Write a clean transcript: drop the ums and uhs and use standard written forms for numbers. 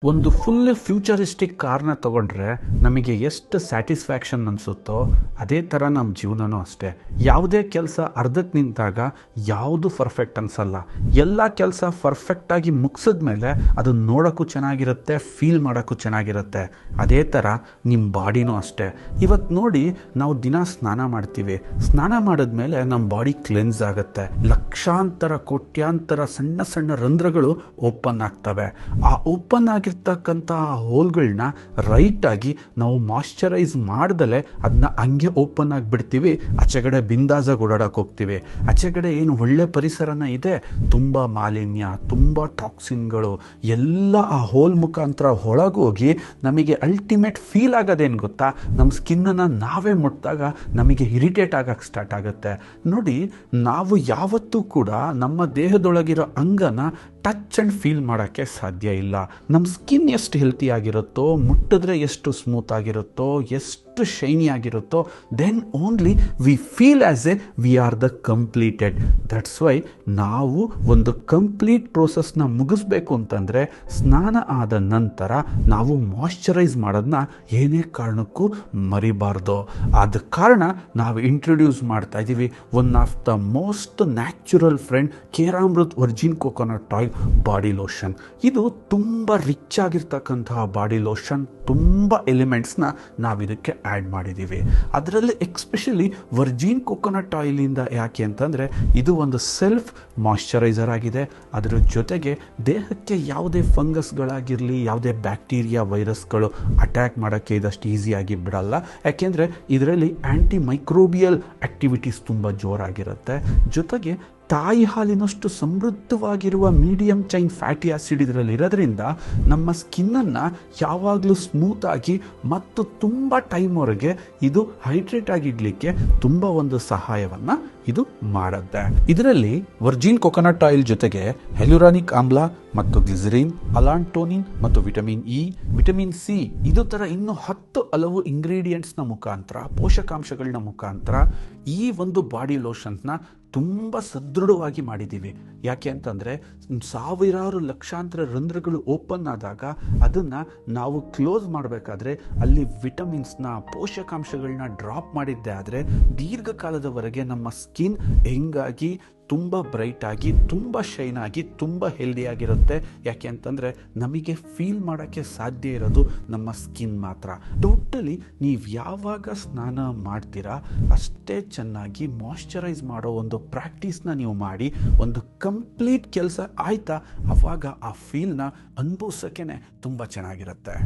ಒಂದು full futuristic ಕಾರ್ನ ತಗೊಂಡ್ರೆ ನಮಗೆ ಎಷ್ಟು ಸ್ಯಾಟಿಸ್ಫ್ಯಾಕ್ಷನ್ ಅನಿಸುತ್ತೋ ಅದೇ ಥರ ನಮ್ಮ ಜೀವನನೂ ಅಷ್ಟೇ. ಯಾವುದೇ ಕೆಲಸ ಅರ್ಧಕ್ಕೆ ನಿಂತಾಗ ಯಾವುದು ಪರ್ಫೆಕ್ಟ್ ಅನಿಸಲ್ಲ. ಎಲ್ಲ ಕೆಲಸ ಪರ್ಫೆಕ್ಟಾಗಿ ಮುಗಿಸಿದ ಮೇಲೆ ಅದು ನೋಡೋಕ್ಕೂ ಚೆನ್ನಾಗಿರುತ್ತೆ, ಫೀಲ್ ಮಾಡೋಕ್ಕೂ ಚೆನ್ನಾಗಿರುತ್ತೆ. ಅದೇ ಥರ ನಿಮ್ಮ ಬಾಡಿನೂ ಅಷ್ಟೇ. ಇವತ್ತು ನೋಡಿ, ನಾವು ದಿನ ಸ್ನಾನ ಮಾಡ್ತೀವಿ. ಸ್ನಾನ ಮಾಡಿದ್ಮೇಲೆ ನಮ್ಮ ಬಾಡಿ ಕ್ಲೆನ್ಸ್ ಆಗುತ್ತೆ. ಲಕ್ಷಾಂತರ ಕೋಟ್ಯಾಂತರ ಸಣ್ಣ ಸಣ್ಣ ರಂಧ್ರಗಳು ಓಪನ್ ಆಗ್ತವೆ. ಆ ಓಪನ್ ಆಗಿರ್ತಕ್ಕಂಥ ಹೋಲ್ಗಳನ್ನ ರೈಟಾಗಿ ನಾವು ಮಾಯ್ಶ್ಚರೈಸ್ ಮಾಡ್ದಲೇ ಅದನ್ನ ಹಂಗೆ ಓಪನ್ ಆಗಿಬಿಡ್ತೀವಿ. ಆಚೆಗಡೆ ಬಿಂದಾಸಾಗಿ ಓಡಾಡಕ್ಕೆ ಹೋಗ್ತೀವಿ. ಆಚೆಗಡೆ ಏನು ಒಳ್ಳೆ ಪರಿಸರನ ಇದೆ, ತುಂಬ ಮಾಲಿನ್ಯ, ತುಂಬ ಟಾಕ್ಸಿನ್ಗಳು ಎಲ್ಲ ಆ ಹೋಲ್ ಮುಖಾಂತರ ಒಳಗೋಗಿ ನಮಗೆ ಅಲ್ಟಿಮೇಟ್ ಫೀಲ್ ಆಗೋದೇನು ಗೊತ್ತಾ, ನಮ್ಮ ಸ್ಕಿನ್ನನ್ನು ನಾವೇ ಮುಟ್ಟಿದಾಗ ನಮಗೆ ಇರಿಟೇಟ್ ಆಗಕ್ಕೆ ಸ್ಟಾರ್ಟ್ ಆಗುತ್ತೆ. ನೋಡಿ, ನಾವು ಯಾವತ್ತೂ ಕೂಡ ನಮ್ಮ ದೇಹದೊಳಗಿರೋ ಅಂಗನ ಟಚ್ ಆ್ಯಂಡ್ ಫೀಲ್ ಮಾಡೋಕ್ಕೆ ಸಾಧ್ಯ ಇಲ್ಲ. ನಮ್ಮ ಸ್ಕಿನ್ ಎಷ್ಟು ಹೆಲ್ತಿ ಆಗಿರುತ್ತೋ, ಮುಟ್ಟಿದ್ರೆ ಎಷ್ಟು ಸ್ಮೂತ್ ಆಗಿರುತ್ತೋ, ಎಷ್ಟು ಶೈನಿ ಆಗಿರುತ್ತೋ, then only we feel as a we are the completed. That's why ನಾವು ಒಂದು ಕಂಪ್ಲೀಟ್ ಪ್ರೋಸೆಸ್ನ ಮುಗಿಸ್ಬೇಕು ಅಂತಂದರೆ ಸ್ನಾನ ಆದ ನಂತರ ನಾವು ಮಾಯ್ಶ್ಚರೈಸ್ ಮಾಡೋದನ್ನ ಏನೇ ಕಾರಣಕ್ಕೂ ಮರಿಬಾರ್ದು. ಆದ ಕಾರಣ ನಾವು ಇಂಟ್ರೊಡ್ಯೂಸ್ ಮಾಡ್ತಾ ಇದ್ದೀವಿ one of the most natural friend, Keramrut virgin coconut oil body lotion. ಇದು ತುಂಬ ರಿಚ್ ಆಗಿರ್ತಕ್ಕಂತಹ ಬಾಡಿ ಲೋಷನ್. ತುಂಬ ಎಲಿಮೆಂಟ್ಸ್ನ ನಾವು ಇದಕ್ಕೆ ಆ್ಯಡ್ ಮಾಡಿದ್ದೀವಿ. ಅದರಲ್ಲಿ ಎಕ್ಸ್ಪೆಷಲಿ ವರ್ಜಿನ್ ಕೋಕೋನಟ್ ಆಯಿಲಿಂದ ಯಾಕೆ ಅಂತಂದರೆ ಇದು ಒಂದು ಸೆಲ್ಫ್ ಮಾಯ್ಶ್ಚರೈಸರ್ ಆಗಿದೆ. ಅದರ ಜೊತೆಗೆ ದೇಹಕ್ಕೆ ಯಾವುದೇ ಫಂಗಸ್ಗಳಾಗಿರಲಿ, ಯಾವುದೇ ಬ್ಯಾಕ್ಟೀರಿಯಾ, ವೈರಸ್ಗಳು ಅಟ್ಯಾಕ್ ಮಾಡೋಕ್ಕೆ ಇದಷ್ಟು ಈಸಿಯಾಗಿ ಬಿಡಲ್ಲ. ಯಾಕೆಂದರೆ ಇದರಲ್ಲಿ ಆ್ಯಂಟಿ ಮೈಕ್ರೋಬಿಯಲ್ ಆ್ಯಕ್ಟಿವಿಟೀಸ್ ತುಂಬ ಜೋರಾಗಿರುತ್ತೆ. ಜೊತೆಗೆ ತಾಯಿ ಹಾಲಿನಷ್ಟು ಸಮೃದ್ಧವಾಗಿರುವ ಮೀಡಿಯಮ್ ಚೈನ್ ಫ್ಯಾಟಿ ಆ್ಯಸಿಡ್ ಇದರಲ್ಲಿ ಇರೋದ್ರಿಂದ ನಮ್ಮ ಸ್ಕಿನ್ನನ್ನು ಯಾವಾಗಲೂ ಸ್ಮೂತಾಗಿ ಮತ್ತು ತುಂಬ ಟೈಮ್ವರೆಗೆ ಇದು ಹೈಡ್ರೇಟ್ ಆಗಿಡಲಿಕ್ಕೆ ತುಂಬ ಒಂದು ಸಹಾಯವನ್ನು ಇದು ಮಾಡುತ್ತೆ. ಇದರಲ್ಲಿ ವರ್ಜಿನ್ ಕೊಕೊನಟ್ ಆಯಿಲ್ ಜೊತೆಗೆ ಹೆಲ್ಯುರಾನಿಕ್ ಆಮ್ಲ ಮತ್ತು ಗ್ಲಿಸರಿನ್, ಅಲಾಂಟೋನಿನ್ ಮತ್ತು ವಿಟಮಿನ್ ಇ, ವಿಟಮಿನ್ ಸಿ, ಇದು ಥರ ಇನ್ನೂ 10 ಹಲವು ಇಂಗ್ರೀಡಿಯೆಂಟ್ಸ್ನ ಮುಖಾಂತರ, ಪೋಷಕಾಂಶಗಳನ್ನ ಮುಖಾಂತರ ಈ ಒಂದು ಬಾಡಿ ಲೋಷನ್ನ ತುಂಬ ಸದೃಢವಾಗಿ ಮಾಡಿದ್ದೀವಿ. ಯಾಕೆ ಅಂತಂದರೆ ಸಾವಿರಾರು ಲಕ್ಷಾಂತರ ರಂಧ್ರಗಳು ಓಪನ್ ಆದಾಗ ಅದನ್ನು ನಾವು ಕ್ಲೋಸ್ ಮಾಡಬೇಕಾದ್ರೆ ಅಲ್ಲಿ ವಿಟಮಿನ್ಸ್ನ, ಪೋಷಕಾಂಶಗಳನ್ನ ಡ್ರಾಪ್ ಮಾಡಿದ್ದೆ ಆದರೆ ದೀರ್ಘಕಾಲದವರೆಗೆ ನಮ್ಮ ಸ್ಕಿನ್ ಹೆಂಗಾಗಿ ತುಂಬ ಬ್ರೈಟಾಗಿ, ತುಂಬ ಶೈನಾಗಿ, ತುಂಬ ಹೆಲ್ದಿಯಾಗಿರುತ್ತೆ. ಯಾಕೆ ಅಂತಂದರೆ ನಮಗೆ ಫೀಲ್ ಮಾಡೋಕ್ಕೆ ಸಾಧ್ಯ ಇರೋದು ನಮ್ಮ ಸ್ಕಿನ್ ಮಾತ್ರ. ಟೋಟಲಿ ನೀವು ಯಾವಾಗ ಸ್ನಾನ ಮಾಡ್ತೀರಾ ಅಷ್ಟೇ ಚೆನ್ನಾಗಿ ಮಾಯ್ಶ್ಚರೈಸ್ ಮಾಡೋ ಒಂದು ಪ್ರಾಕ್ಟೀಸ್ನ ನೀವು ಮಾಡಿ ಒಂದು ಕಂಪ್ಲೀಟ್ ಕೆಲಸ ಆಯಿತಾ, ಆವಾಗ ಆ ಫೀಲ್ನ ಅನುಭವಿಸೋಕ್ಕೆ ತುಂಬ ಚೆನ್ನಾಗಿರುತ್ತೆ.